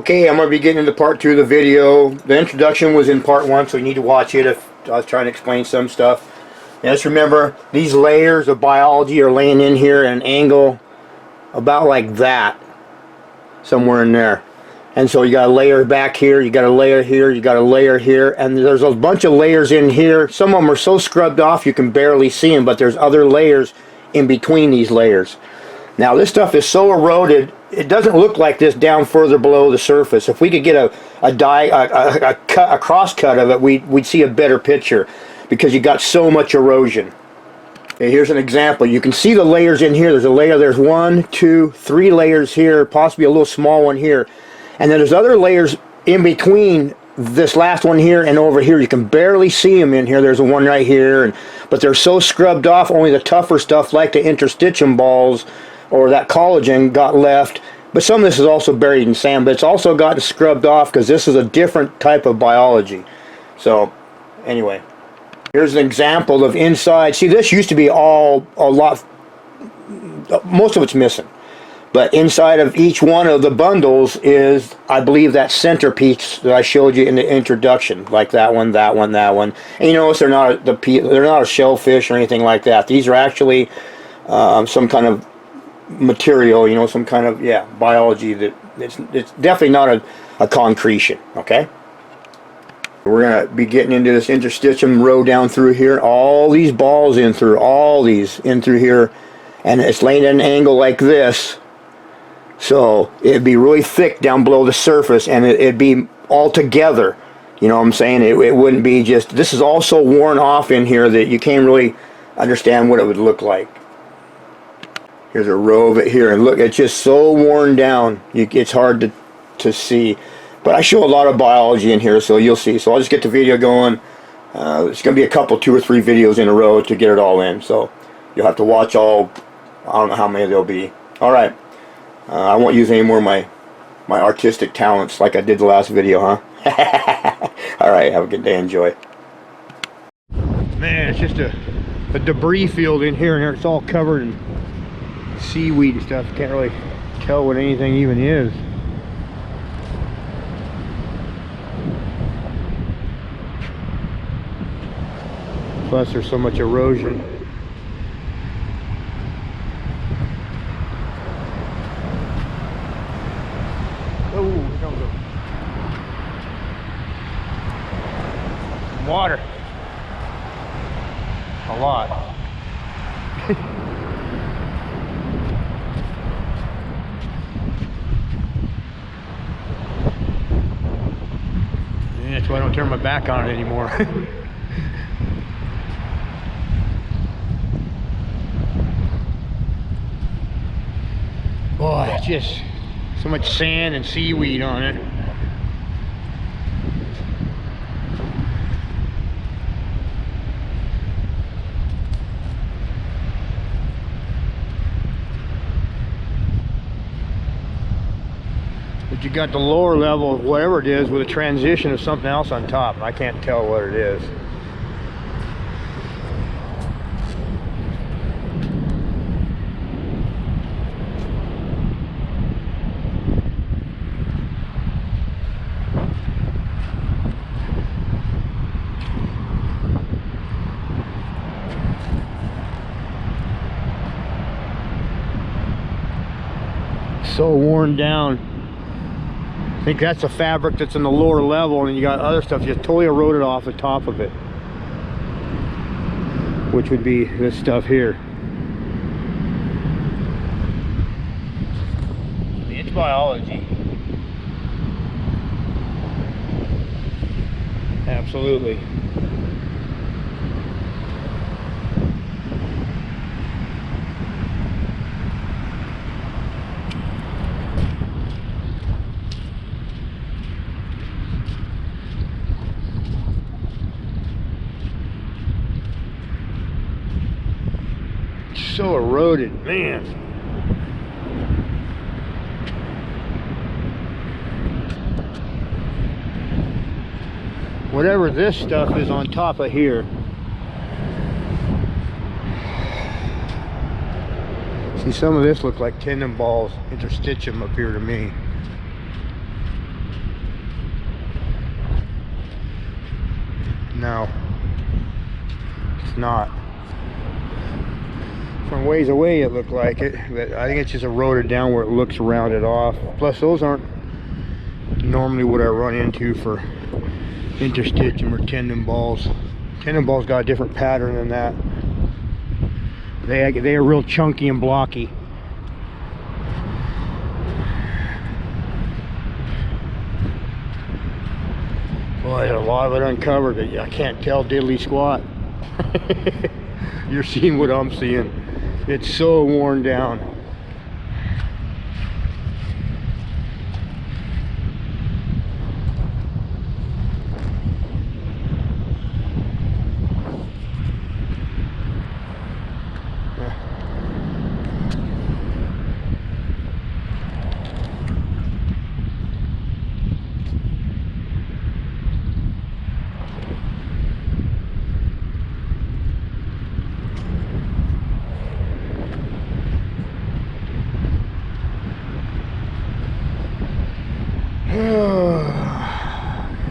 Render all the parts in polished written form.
Okay, I'm going to be getting into part 2 of the video. The introduction was in part 1, so you need to watch it if I was trying to explain some stuff. Now just remember, these layers of biology are laying in here at an angle about like that, somewhere in there. And so you got a layer back here, you got a layer here, you got a layer here, and there's a bunch of layers in here. Some of them are so scrubbed off you can barely see them, but there's other layers in between these layers. Now this stuff is so eroded, it doesn't look like this down further below the surface. If we could get a cross cut of it, we'd see a better picture, because you got so much erosion. Okay, here's an example. You can see the layers in here. There's a layer, there's 1, 2, 3 layers here, possibly a little small one here. And then there's other layers in between this last one here and over here. You can barely see them in here. There's a one right here, but they're so scrubbed off, only the tougher stuff like the interstitium balls or that collagen got left. But some of this is also buried in sand, but it's also gotten scrubbed off because this is a different type of biology. So anyway, here's an example of inside. See, this used to be most of it's missing. But inside of each one of the bundles is, I believe, that centerpiece that I showed you in the introduction, like that one, that one, that one. And you notice they're not a shellfish or anything like that. These are actually some kind of material, you know, some kind of biology that it's definitely not a concretion. Okay. We're gonna be getting into this interstitium row down through here. All these balls in through, all these in through here, and it's laying at an angle like this. So it'd be really thick down below the surface, and it'd be all together. You know what I'm saying? It wouldn't be just, this is all so worn off in here that you can't really understand what it would look like. Here's a row of it here, and look, it's just so worn down, it's hard to see. But I show a lot of biology in here, so you'll see. So I'll just get the video going. It's going to be a couple, 2 or 3 videos in a row to get it all in. So you'll have to watch all, I don't know how many there'll be. Alright. I won't use any more of my artistic talents like I did the last video, huh? Alright, have a good day, enjoy. Man, it's just a debris field in here, and it's all covered in seaweed and stuff. Can't really tell what anything even is. Plus there's so much erosion. Oh, here comes the water. A lot. Yeah, that's why I don't turn my back on it anymore. Boy, it's just so much sand and seaweed on it. But you got the lower level of whatever it is with a transition of something else on top. I can't tell what it is. So worn down. I think that's the fabric that's in the lower level, and you got other stuff just totally eroded off the top of it, which would be this stuff here. It's biology. Absolutely. So eroded, man. Whatever this stuff is on top of here, see, some of this look like tendon balls, interstitium up here to me. No, it's not. From ways away it looked like it, but I think it's just eroded down where it looks rounded off. Plus those aren't normally what I run into for interstitium or tendon balls. Tendon balls got a different pattern than that. They are real chunky and blocky. Boy, there's a lot of it uncovered. I can't tell diddly squat. You're seeing what I'm seeing. It's so worn down.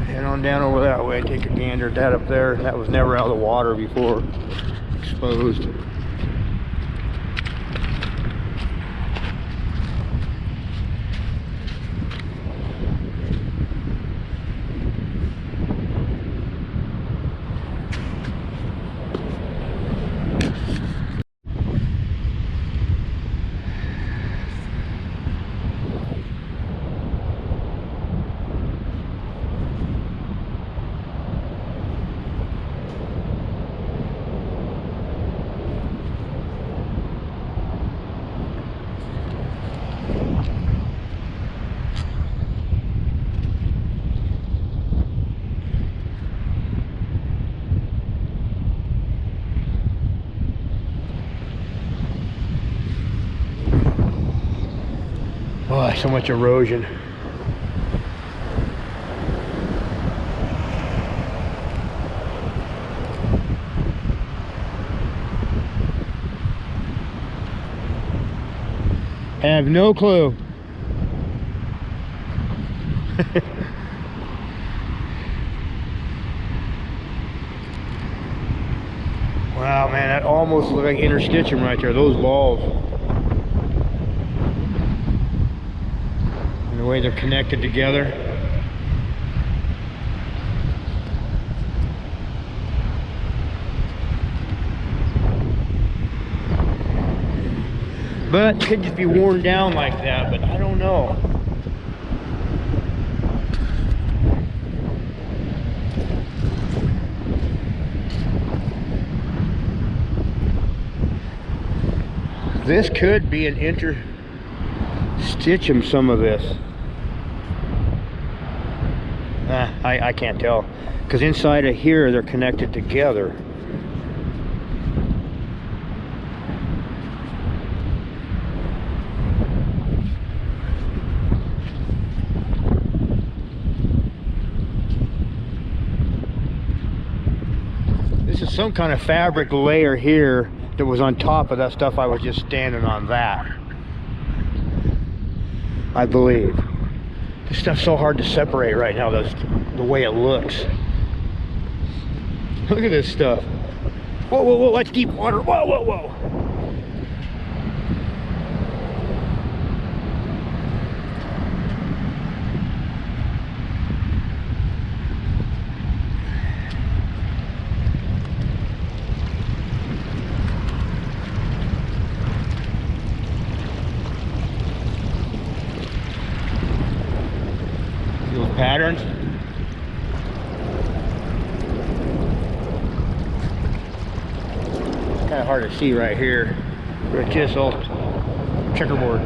Head on down over that way, take a gander at that up there. That was never out of the water before, exposed. Oh, so much erosion. Have no clue. Wow, man, that almost looked like interstitium right there, those balls. And the way they're connected together. But it could just be worn down like that, but I don't know. This could be an interstitium, some of this. I can't tell. Because inside of here, they're connected together. This is some kind of fabric layer here that was on top of that stuff. I was just standing on that, I believe. This stuff's so hard to separate right now, the way it looks. Look at this stuff. Whoa, whoa, whoa, that's deep water. Whoa, whoa, whoa. Patterns. It's kind of hard to see right here. But just all checkerboard.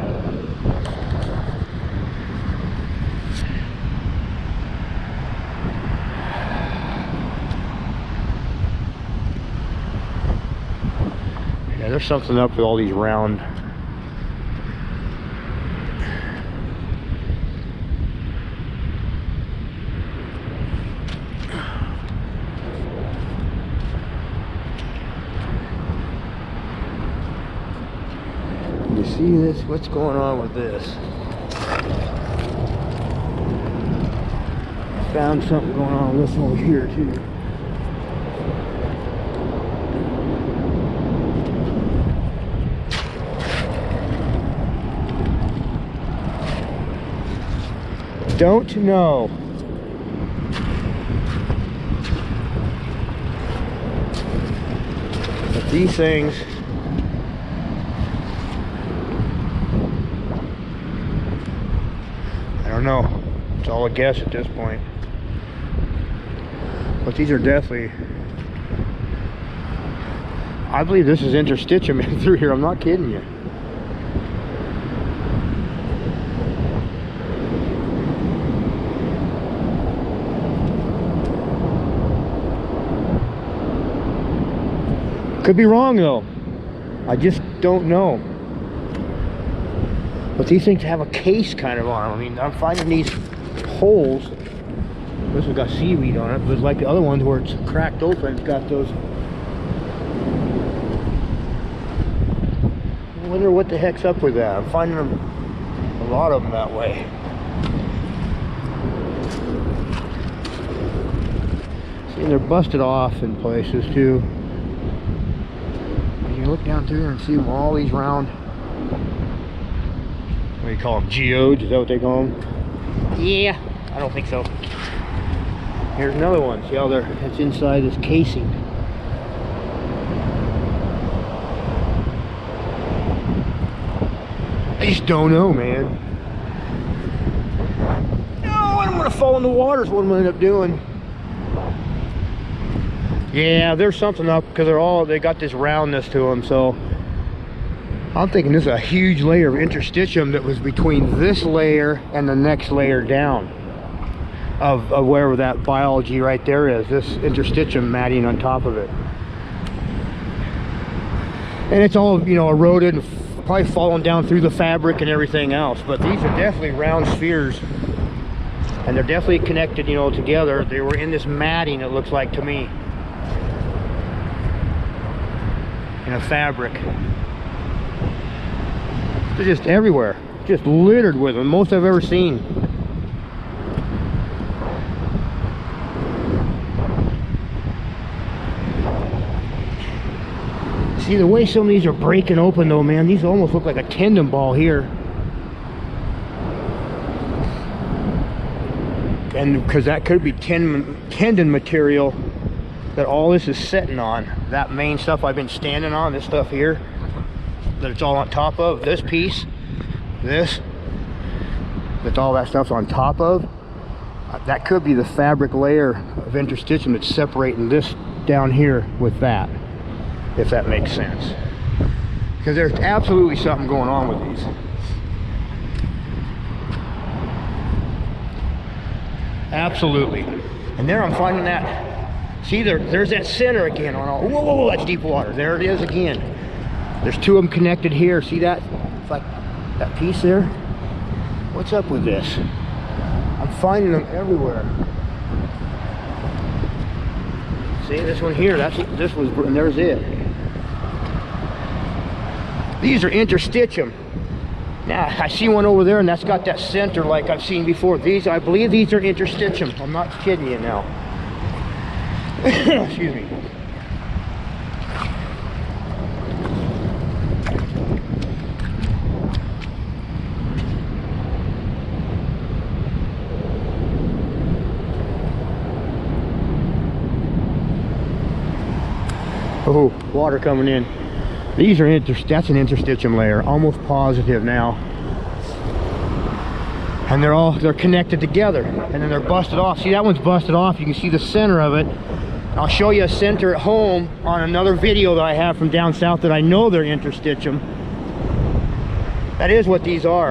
Yeah, there's something up with all these round. You see this? What's going on with this? Found something going on with this over here too. don't know. But these things, I don't know. It's all a guess at this point. But these are definitely, I believe this is interstitium through here. I'm not kidding you. Could be wrong though. I just don't know. But these things have a case kind of on them. I mean, I'm finding these holes. This one's got seaweed on it, but it's like the other ones where it's cracked open. It's got those. I wonder what the heck's up with that. I'm finding them, a lot of them that way. See, they're busted off in places too. You look down through there and see all these round, what do you call them, geodes? Is that what they call them? Yeah, I don't think so. Here's another one. See how it's inside this casing. I just don't know, man. No, I don't want to fall in the water is what I'm going to end up doing. Yeah, there's something up because they got this roundness to them, so I'm thinking this is a huge layer of interstitium that was between this layer and the next layer down of wherever that biology right there is, this interstitium matting on top of it. And it's all, you know, eroded and probably fallen down through the fabric and everything else, but these are definitely round spheres and they're definitely connected, you know, together. They were in this matting, it looks like to me. In a fabric. They're just everywhere, just littered with them, most I've ever seen. See the way some of these are breaking open though, man, these almost look like a tendon ball here. And because that could be tendon material that all this is sitting on. That main stuff I've been standing on, this stuff here, that it's all on top of, this piece, this, that all that stuff's on top of, that could be the fabric layer of interstitium that's separating this down here with that, if that makes sense. Because there's absolutely something going on with these. Absolutely. And there I'm finding that. See, there's that center again on all. Whoa, whoa, whoa, that's deep water. There it is again. There's two of them connected here. See that? It's like that piece there. What's up with this? I'm finding them everywhere. See, this one here, this was, and there's it. These are interstitium. Now, I see one over there, and that's got that center like I've seen before. These, I believe these are interstitium. I'm not kidding you now. Excuse me. Oh, water coming in. These are that's an interstitium layer, almost positive now. And they're connected together, and then they're busted off. See, that one's busted off. You can see the center of it. I'll show you a center at home on another video that I have from down south that I know they're interstitium. That is what these are.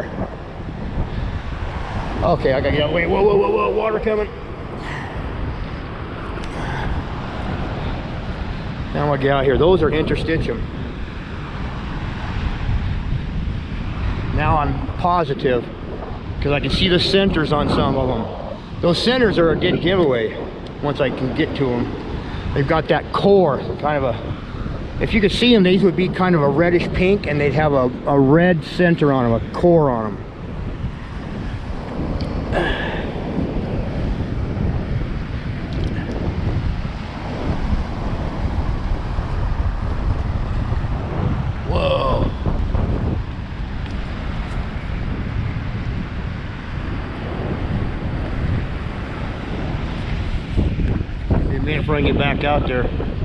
Okay, I gotta get out of the way. Whoa, whoa, whoa, whoa, water coming. Now I get out here. Those are interstitium. Now I'm positive because I can see the centers on some of them. Those centers are a dead giveaway once I can get to them. They've got that core, kind of a, if you could see them, these would be kind of a reddish pink and they'd have a red center on them, a core on them. Whoa. before I get back out there.